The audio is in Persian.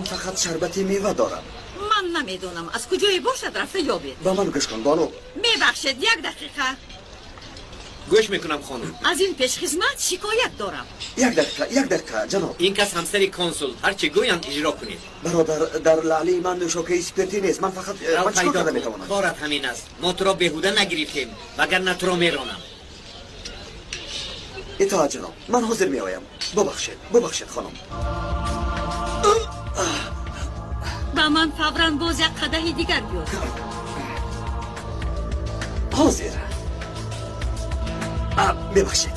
فقط شربت میوه دارم. من نمیدونم از کجای باشد رفته یابید. با من گوش کن بانو. میبخشید 1 دقیقه. گوش میکنم خانم. از این پیش خدمت شکایت دارم. 1 دقیقه جناب. این کس همسر کنسول، هر چی گویند اجرا کنید. برادر در لعلی من نوشوکه اسپرتی نیست. من فقط رو چیکار پیدا کنم کن. میتوانم؟ کارت همین است. ما تو را بهوده نگرفتیم وگرنه تو را میرانم. اطاعت جناب. من حاضر میآیم. ببخشید خانم. با من فوراً باز 1 قدح دیگر بیار. حاضر. ببخشید.